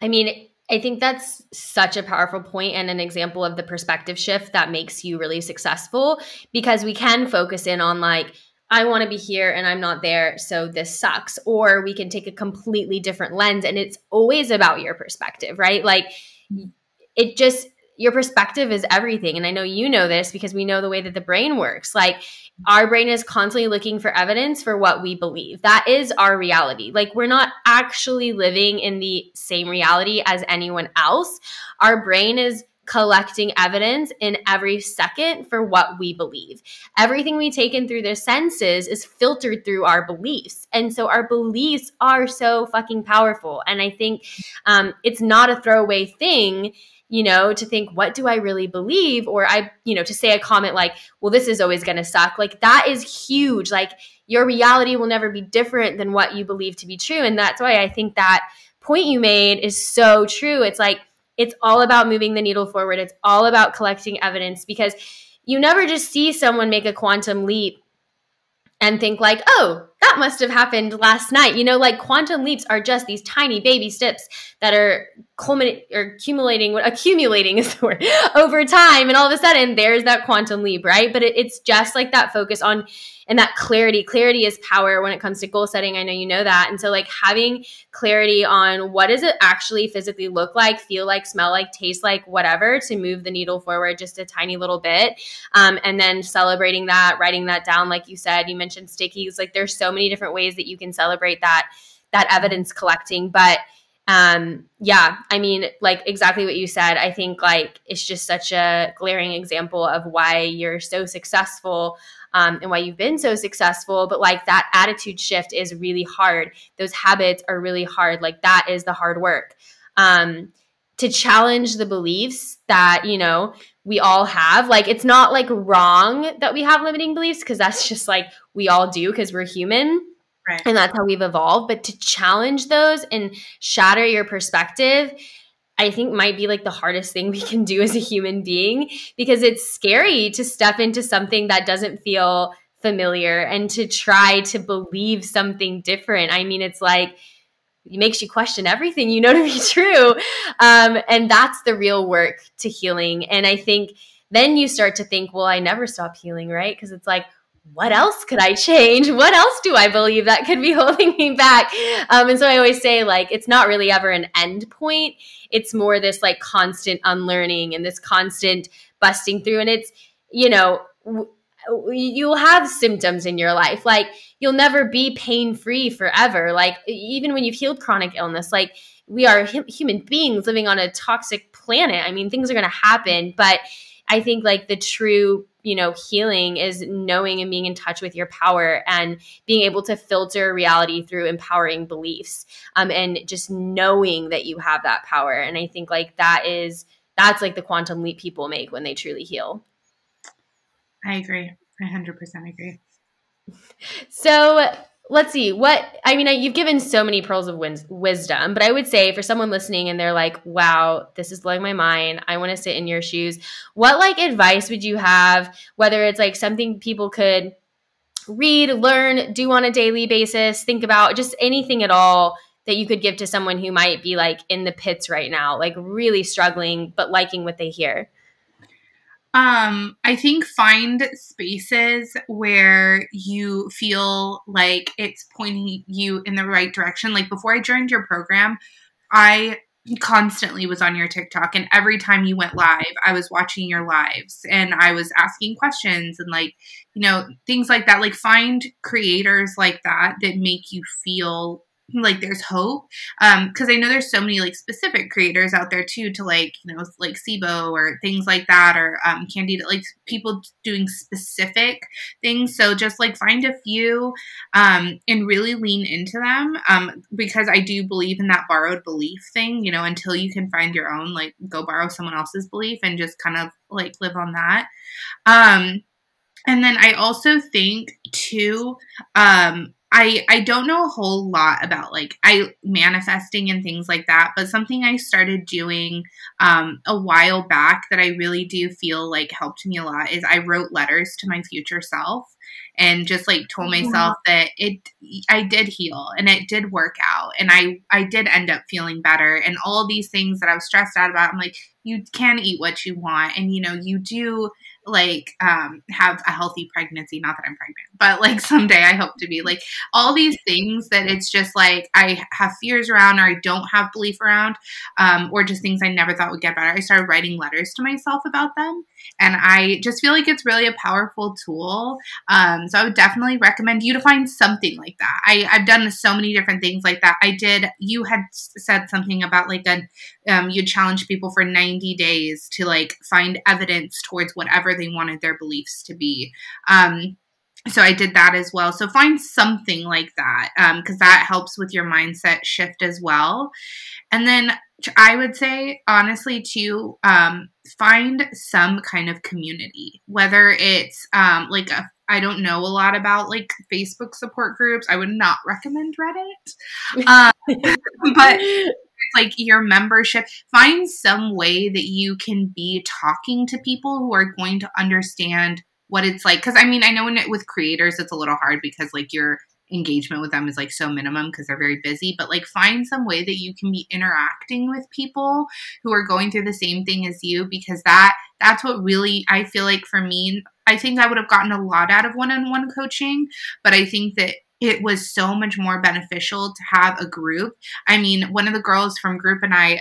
I mean, I think that's such a powerful point and an example of the perspective shift that makes you really successful, because we can focus in on like, I want to be here and I'm not there, so this sucks. Or we can take a completely different lens, and it's always about your perspective, right? Like, it just, your perspective is everything. And I know you know this because we know the way that the brain works. Like, our brain is constantly looking for evidence for what we believe. That is our reality. Like, we're not actually living in the same reality as anyone else. Our brain is collecting evidence in every second for what we believe. Everything we take in through the senses is filtered through our beliefs. And so our beliefs are so fucking powerful. And I think it's not a throwaway thing, you know, to think, what do I really believe? Or to say a comment like, well, this is always going to suck. Like, that is huge. Like, your reality will never be different than what you believe to be true. And that's why I think that point you made is so true. It's like, it's all about moving the needle forward. It's all about collecting evidence, because you never just see someone make a quantum leap and think like, oh, that must have happened last night. You know, like, quantum leaps are just these tiny baby steps that are accumulating is the word, over time. And all of a sudden there's that quantum leap, right? But it's just like that focus on, and that clarity. Clarity is power when it comes to goal setting. I know you know that. And so like having clarity on what does it actually physically look like, feel like, smell like, taste like, whatever, to move the needle forward just a tiny little bit. And then celebrating that, writing that down. Like you said, you mentioned stickies. Like, there's so many different ways that you can celebrate that evidence collecting. But yeah, I mean, like exactly what you said. I think like it's just such a glaring example of why you're so successful, and why you've been so successful. But like, that attitude shift is really hard. Those habits are really hard. Like, that is the hard work. To challenge the beliefs that, you know, we all have. Like, it's not like wrong that we have limiting beliefs, because that's just like, we all do, because we're human. Right. And that's how we've evolved. But to challenge those and shatter your perspective, I think might be like the hardest thing we can do as a human being, because it's scary to step into something that doesn't feel familiar and to try to believe something different. I mean, it's like, it makes you question everything you know to be true. And that's the real work to healing. And I think then you start to think, well, I never stop healing, right? Because it's like, what else could I change? What else do I believe that could be holding me back? And so I always say, like, it's not really ever an end point. It's more this like constant unlearning and this constant busting through. And it's, you know, you'll have symptoms in your life. Like, you'll never be pain-free forever. Like, even when you've healed chronic illness, like, we are human beings living on a toxic planet. I mean, things are going to happen. But I think like the true, you know, healing is knowing and being in touch with your power and being able to filter reality through empowering beliefs, and just knowing that you have that power. And I think like that's like the quantum leap people make when they truly heal. I agree. I 100% agree. So let's see you've given so many pearls of wisdom, but I would say for someone listening and they're like, wow, this is blowing my mind, I want to sit in your shoes. What like advice would you have, whether it's like something people could read, learn, do on a daily basis, think about, just anything at all that you could give to someone who might be like in the pits right now, like really struggling, but liking what they hear? I think find spaces where you feel like it's pointing you in the right direction. Like, before I joined your program, I constantly was on your TikTok, and every time you went live, I was watching your lives and I was asking questions and like, you know, things like that. Like find creators like that that make you feel like there's hope. Because I know there's so many like specific creators out there too, to like, you know, like SIBO or things like that, or Candida, like people doing specific things. So just like find a few and really lean into them, because I do believe in that borrowed belief thing, you know, until you can find your own, like go borrow someone else's belief and just kind of like live on that. And then I also think too, I don't know a whole lot about like manifesting and things like that, but something I started doing a while back that I really do feel like helped me a lot is I wrote letters to my future self and just like told myself that I did heal and it did work out and I did end up feeling better and all these things that I was stressed out about. I'm like, you can eat what you want, and you know, you do like have a healthy pregnancy, not that I'm pregnant, but like someday I hope to be, like all these things that it's just like I have fears around or I don't have belief around, or just things I never thought would get better. I started writing letters to myself about them, and I just feel like it's really a powerful tool. So I would definitely recommend you to find something like that. I've done so many different things like that. You had said something about like you challenge people for 90 days to like find evidence towards whatever they wanted their beliefs to be. So I did that as well. So find something like that, because that helps with your mindset shift as well. And then I would say, honestly, too, find some kind of community, whether it's I don't know a lot about like Facebook support groups. I would not recommend Reddit. But like your membership, find some way that you can be talking to people who are going to understand what it's like. Because I mean, I know with creators, it's a little hard because like your engagement with them is like so minimum because they're very busy, but like find some way that you can be interacting with people who are going through the same thing as you, because that's what really, I feel like for me, I think I would have gotten a lot out of one-on-one coaching, but I think that it was so much more beneficial to have a group. I mean, one of the girls from group and I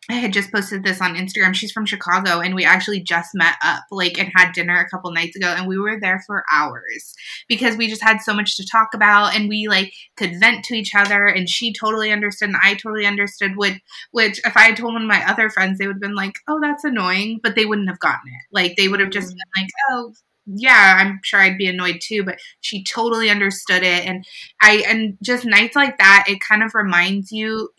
had just posted this on Instagram. She's from Chicago, and we actually just met up, like, and had dinner a couple nights ago, and we were there for hours because we just had so much to talk about, and we like could vent to each other, and she totally understood, and I totally understood. Which if I had told one of my other friends, they would have been like, "Oh, that's annoying," but they wouldn't have gotten it. Like, they would have just been like, "Oh." Yeah, I'm sure I'd be annoyed too, but she totally understood it. And just nights like that, it kind of reminds you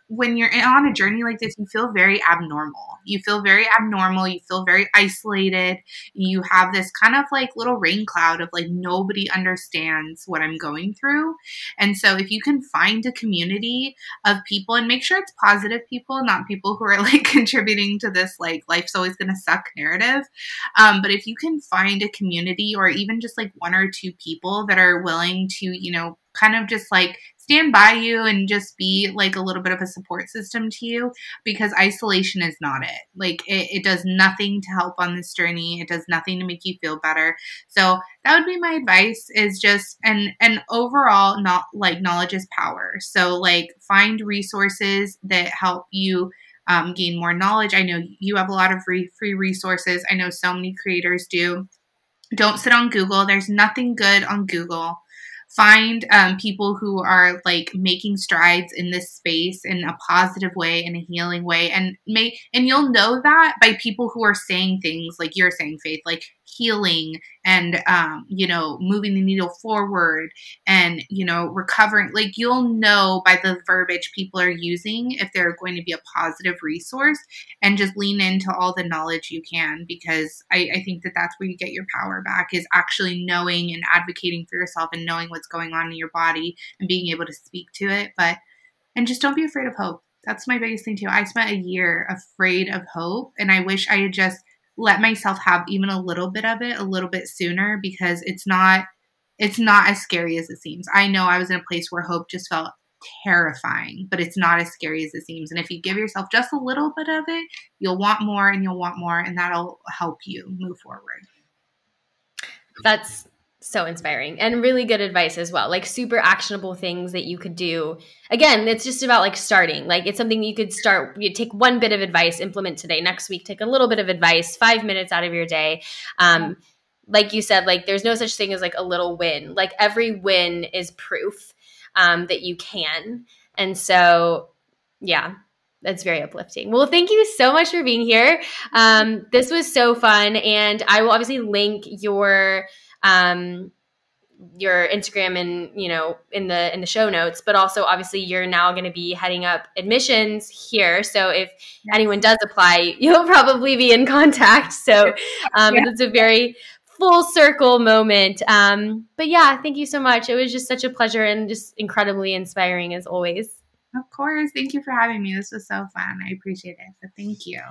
when you're on a journey like this, you feel very abnormal. You feel very abnormal. You feel very isolated. You have this kind of like little rain cloud of like nobody understands what I'm going through. And so if you can find a community of people, and make sure it's positive people, not people who are like contributing to this like life's always going to suck narrative. But if you can find a community or even just like one or two people that are willing to, you know, kind of just like stand by you and just be like a little bit of a support system to you, because isolation is not it. Like it does nothing to help on this journey. It does nothing to make you feel better. So that would be my advice, is just, and overall, not like knowledge is power. So like find resources that help you gain more knowledge. I know you have a lot of free resources. I know so many creators do. Don't sit on Google. There's nothing good on Google. Find people who are like making strides in this space in a positive way, in a healing way, and you'll know that by people who are saying things like you're saying, Faith, like healing and you know, moving the needle forward and, you know, recovering. Like you'll know by the verbiage people are using if they're going to be a positive resource, and just lean into all the knowledge you can, because I think that that's where you get your power back, is actually knowing and advocating for yourself and knowing what's going on in your body and being able to speak to it. And just don't be afraid of hope. That's my biggest thing too. I spent a year afraid of hope, and I wish I had just let myself have even a little bit of it a little bit sooner, because it's not as scary as it seems. I know I was in a place where hope just felt terrifying, but it's not as scary as it seems. And if you give yourself just a little bit of it, you'll want more and you'll want more, and that'll help you move forward. That's So inspiring and really good advice as well. Like super actionable things that you could do. Again, it's just about like starting. Like it's something you could start. You take one bit of advice, implement today. Next week, take a little bit of advice, 5 minutes out of your day. Like you said, like there's no such thing as like a little win. Like every win is proof that you can. And so, yeah, that's very uplifting. Well, thank you so much for being here. This was so fun. And I will obviously link your Instagram and, you know, in the show notes, but also obviously you're now going to be heading up admissions here. So if anyone does apply, you'll probably be in contact. So it's a very full circle moment. But yeah, thank you so much. It was just such a pleasure and just incredibly inspiring as always. Of course. Thank you for having me. This was so fun. I appreciate it. So thank you.